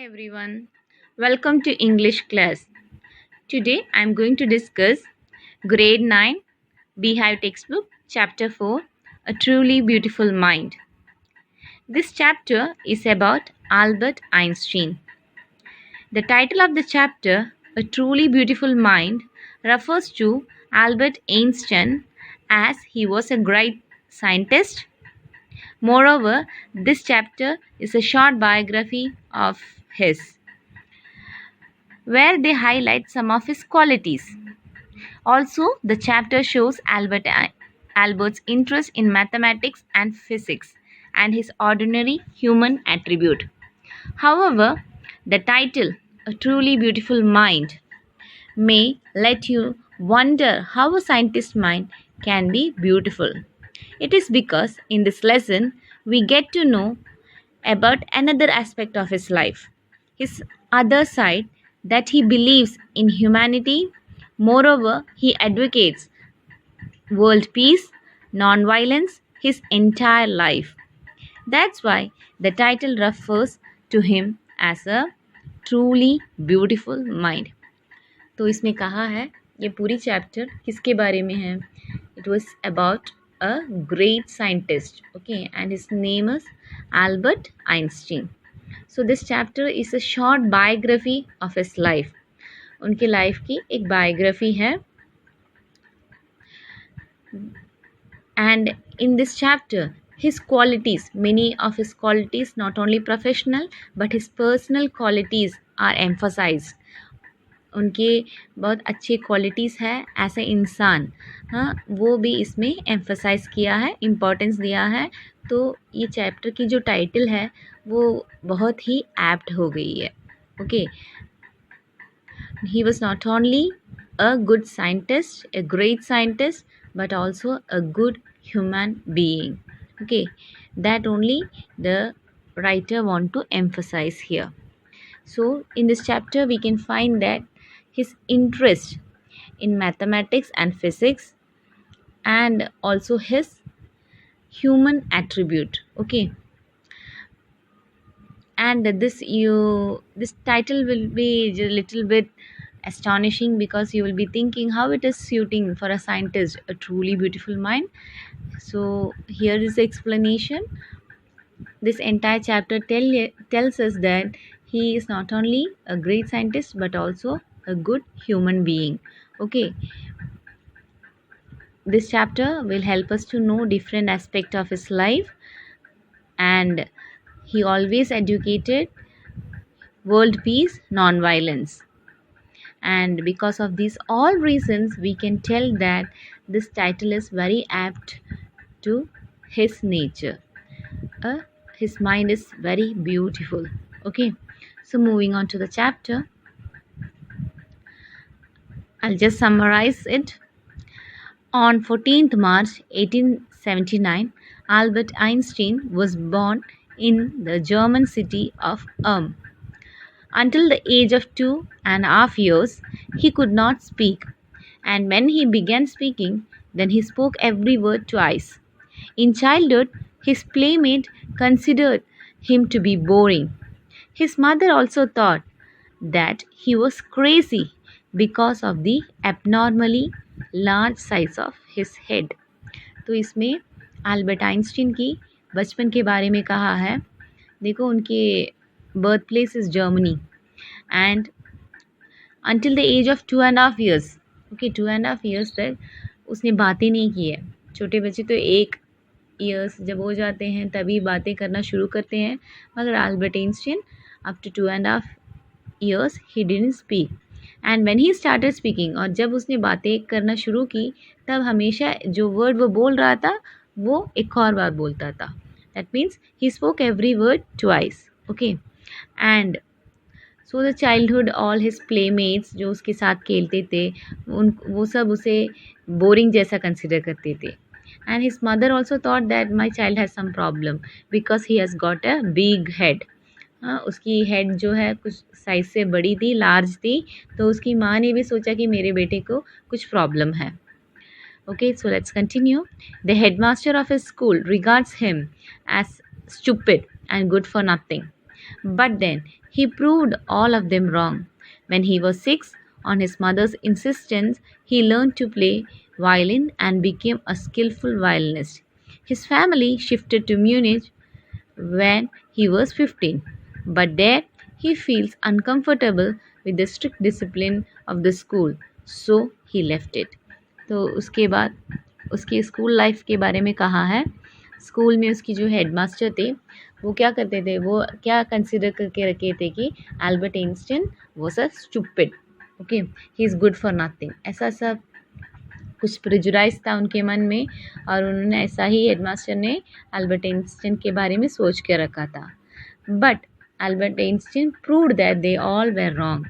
everyone, welcome to English class. Today I am going to discuss Grade 9 Beehive Textbook Chapter 4 A Truly Beautiful Mind. This chapter is about Albert Einstein. The title of the chapter, A Truly Beautiful Mind, refers to Albert Einstein as he was a great scientist. Moreover, this chapter is a short biography of his, where they highlight some of his qualities. Also, the chapter shows Albert's interest in mathematics and physics and his ordinary human attribute. However, the title, A Truly Beautiful Mind, may let you wonder how a scientist's mind can be beautiful. It is because in this lesson we get to know about another aspect of his life, his other side, that he believes in humanity. Moreover, he advocates world peace, non-violence his entire life. That's why the title refers to him as a truly beautiful mind. तो इसमें कहा है ये पूरी chapter किसके बारे में है? It was about a great scientist, okay, and his name is Albert Einstein. So this chapter is a short biography of his life. उनके लाइफ की एक बायोग्राफी है. And in this chapter, his qualities, many of his qualities, not only professional but his personal qualities are emphasized. उनके बहुत अच्छे qualities है as a इंसान, हाँ, वो भी इसमें एम्फसाइज़ किया है, इम्पोर्टेंस दिया है. तो ये चैप्टर की जो टाइटल है वो बहुत ही एप्ट हो गई है. Okay, he was not only a good scientist, a great scientist, but also a good human being. Okay, that only the writer want to emphasize here. So in this chapter we can find that his interest in mathematics and physics and also his human attribute. Okay, and this title will be a little bit astonishing because you will be thinking how it is suiting for a scientist, a truly beautiful mind. So here is the explanation. This entire chapter tells us that he is not only a great scientist but also a good human being. Okay, this chapter will help us to know different aspects of his life, and he always educated world peace, non-violence. And because of these all reasons, we can tell that this title is very apt to his nature. His mind is very beautiful. Okay, so moving on to the chapter, I'll just summarize it. On 14th March 1879, Albert Einstein was born in the German city of Ulm. Until the age of 2.5 years, he could not speak, and when he began speaking, then he spoke every word twice. In childhood, his playmate considered him to be boring. His mother also thought that he was crazy because of the abnormally large size of his head. तो इसमें Albert Einstein की बचपन के बारे में कहा है. देखो, उनके birth place is Germany and until the age of 2.5 years, okay, 2.5 years तक उसने बातें नहीं की है. छोटे बच्चे तो 1 ईयर्स जब हो जाते हैं तभी बातें करना शुरू करते हैं, मगर Albert Einstein up to 2.5 years he didn't speak, and when he started speaking, और जब उसने बातें करना शुरू की तब हमेशा जो वर्ड वो बोल रहा था वो एक और बार बोलता था. that means he spoke every word twice. okay, and so the childhood, all his playmates जो उसके साथ खेलते थे वो सब उसे बोरिंग जैसा कंसिडर करते थे. and his mother also thought that my child has some problem because he has got a big head. उसकी हेड जो है कुछ साइज से बड़ी थी, लार्ज थी, तो उसकी माँ ने भी सोचा कि मेरे बेटे को कुछ प्रॉब्लम है. Okay, so let's continue. The headmaster of his school regards him as stupid and good for nothing. But then He proved all of them wrong. When he was 6, on his mother's insistence, he learned to play violin and became a skillful violinist. His family shifted to Munich when he was 15, but there he feels uncomfortable with the strict discipline of the school, so he left it. तो उसके बाद उसकी school life के बारे में कहा है। School में उसकी जो हेडमास्टर थे वो क्या करते थे, वो क्या कंसिडर करके रखे थे कि Albert Einstein was a stupid, okay, he is good for nothing, ऐसा ऐसा कुछ प्रेजुडाइज था उनके मन में, और उन्होंने ऐसा ही हेडमास्टर ने एल्बर्ट आइंस्टीन के बारे में सोच के रखा था। But Albert Einstein proved that they all where wrong,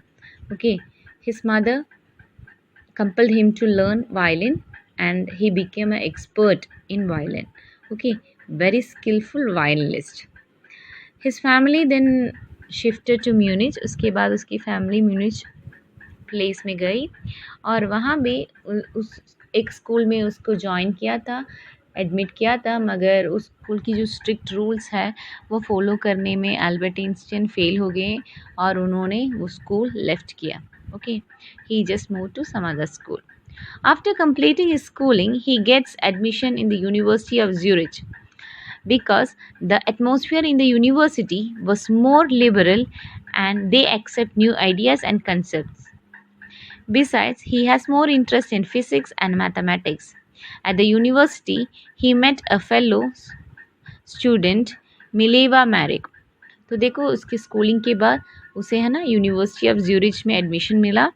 okay. His mother compelled him to learn violin and he became an expert in violin, okay, very skillful violinist. His family then shifted to Munich. उसके बाद उसकी family Munich place में गई और वहाँ भी उस एक स्कूल में उसको ज्वाइन किया था, एडमिट किया था, मगर उस स्कूल की जो स्ट्रिक्ट रूल्स है वो फॉलो करने में एल्बर्ट आइंस्टीन फेल हो गए और उन्होंने वो स्कूल लेफ्ट किया, okay. He just moved to some other school. After completing his schooling, he gets admission in the University of Zurich because the atmosphere in the university was more liberal and they accept new ideas and concepts. Besides, he has more interest in physics and mathematics. At the university, he met a fellow student, Mileva Marik. तो देखो उसकी schooling के बाद उसे है ना university of Zurich में admission मिला।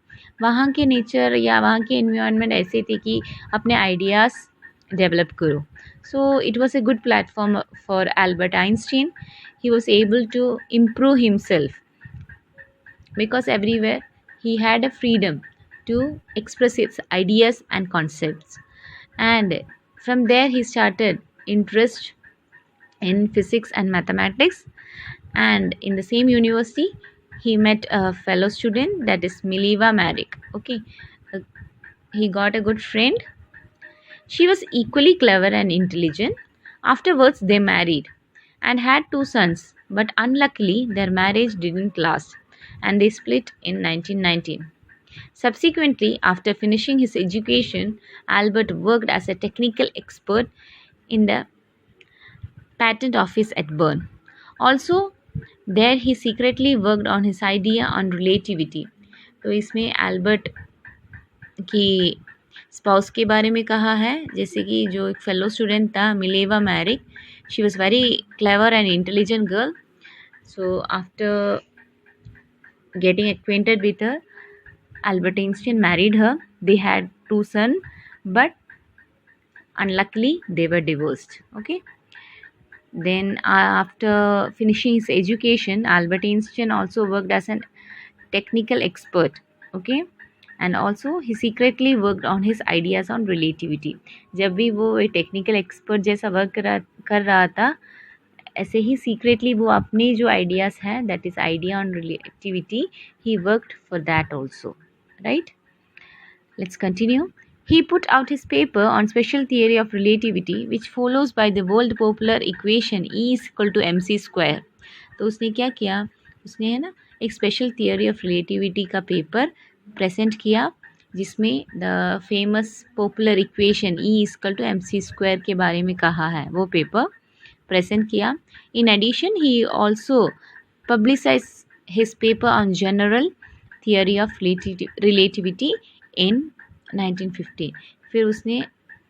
वहाँ के नेचर या वहाँ के एनवायरनमेंट ऐसे थे कि अपने आइडियाज़ डेवलप करो। So it was a good platform for Albert Einstein. He was able to improve himself because everywhere he had a freedom to express his ideas and concepts, and from there he started interest in physics and mathematics. And in the same university he met a fellow student, that is Mileva Marik, okay. Uh, he got a good friend. She was equally clever and intelligent. Afterwards they married and had 2 sons, but unluckily their marriage didn't last and they split in 1919. Subsequently, after finishing his education, Albert worked as a technical expert in the patent office at Bern. Also, there he secretly worked on his idea on relativity. तो इसमें Albert की spouse के बारे में कहा है, जैसे कि जो एक फेलो स्टूडेंट था Mileva Maric, she was very clever and intelligent girl. So after getting acquainted with her, Albert Einstein married her. They had 2 sons, but unluckily they were divorced, okay. Then after finishing his education, Albert Einstein also worked as a technical expert, okay, and also he secretly worked on his ideas on relativity. जब भी वो एक technical expert जैसा work कर रहा था, ऐसे ही secretly वो अपने जो आइडियाज़ हैं, that is idea on relativity, he worked for that also, right. Let's continue. He put out his paper on special theory of relativity, which follows by the world popular equation E is equal to mc square. तो उसने क्या किया, उसने है ना एक special theory of relativity का paper present किया जिसमें the famous popular equation E is equal to mc square के बारे में कहा है, वो पेपर प्रेजेंट किया. In addition, he also publicized his paper on general theory of relativity in 1950. फिर उसने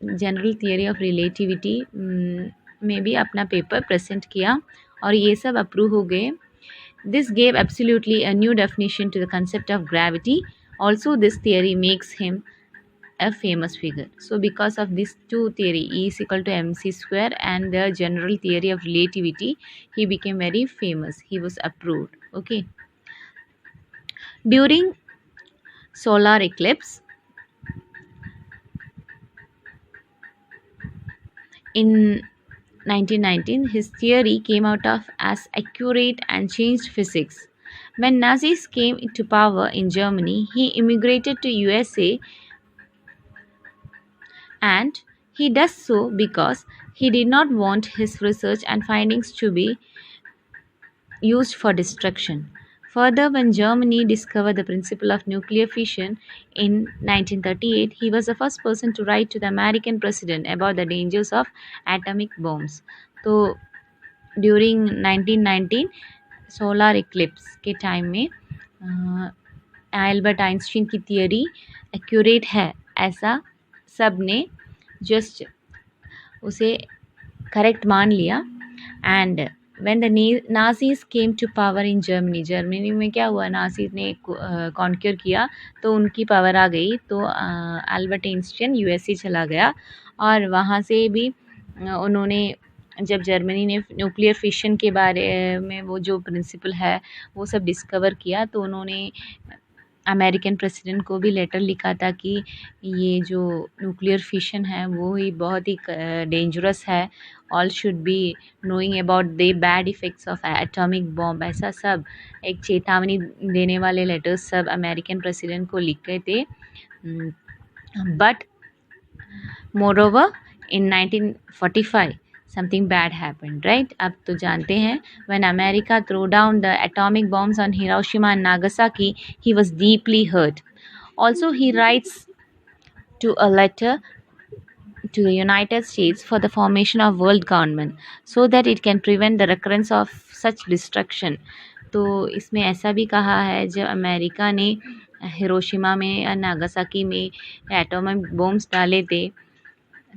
जनरल थियरी ऑफ रिलेटिविटी में भी अपना पेपर प्रेजेंट किया और ये सब अप्रूव हो गए. This gave absolutely a new definition to the concept of gravity. Also this theory makes him a famous figure. So because of these two theory, E is equal to mc square and the general theory of relativity, he became very famous. He was approved, okay. During solar eclipse in 1919, his theory came out of as accurate and changed physics. When Nazis came to power in Germany, he immigrated to USA, and he does so because he did not want his research and findings to be used for destruction. Further, when Germany discovered the principle of nuclear fission in 1938, he was the first person to write to the American president about the dangers of atomic bombs. तो during 1919 solar eclipse के time में Albert Einstein की theory accurate है ऐसा सब ने just उसे correct मान लिया. And when the Nazis came to power in Germany, Germany में क्या हुआ, नाजीज ने कॉन्क्यूर किया तो उनकी पावर आ गई. तो एल्बर्ट आइंस्टीन यूएसए चला गया और वहाँ से भी उन्होंने, जब जर्मनी ने न्यूक्लियर फिशन के बारे में वो जो प्रिंसिपल है वो सब डिस्कवर किया, तो उन्होंने अमेरिकन प्रेसिडेंट को भी लेटर लिखा था कि ये जो न्यूक्लियर फिशन है वो ही बहुत ही डेंजरस है. All should be knowing about the bad effects of atomic bomb. ऐसा सब एक चेतावनी देने वाले लेटर्स सब अमेरिकन प्रेसिडेंट को लिख गए थे. But moreover in 1945 something bad happened, right? अब तो जानते हैं, when America threw down the atomic bombs on Hiroshima and Nagasaki, he was deeply hurt. Also, he writes to a letter to the United States for the formation of world government so that it can prevent the recurrence of such destruction. तो इसमें ऐसा भी कहा है, जब America ने Hiroshima में या नागासाकी में एटॉमिक बॉम्ब्स डाले थे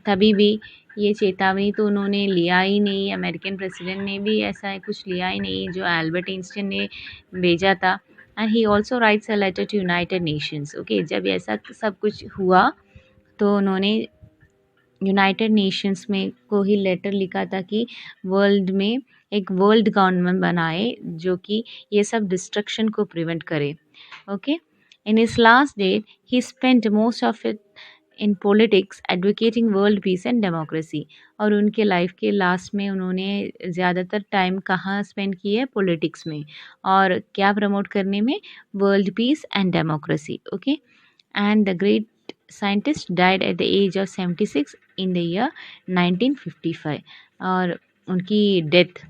तभी भी ये चेतावनी तो उन्होंने लिया ही नहीं, अमेरिकन प्रेसिडेंट ने भी ऐसा कुछ लिया ही नहीं जो एल्बर्ट आइंस्टीन ने भेजा था. And he also writes a letter to United Nations. Okay, जब ऐसा सब कुछ हुआ तो उन्होंने यूनाइटेड नेशंस में को ही लेटर लिखा था कि वर्ल्ड में एक वर्ल्ड गवर्नमेंट बनाए जो कि ये सब डिस्ट्रक्शन को प्रिवेंट करे. Okay, in his last date he spent most of it in politics advocating world peace and democracy. और उनके लाइफ के लास्ट में उन्होंने ज़्यादातर टाइम कहाँ स्पेंड की है, पॉलिटिक्स में, और क्या प्रमोट करने में, world peace and democracy. Okay, and the great scientist died at the age of 76 in the year 1955. और उनकी डेथ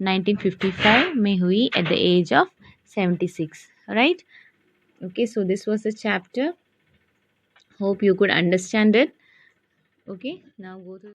1955 में हुई at the age of 76, right? Okay, so this was the chapter. Hope you could understand it. Okay, now go to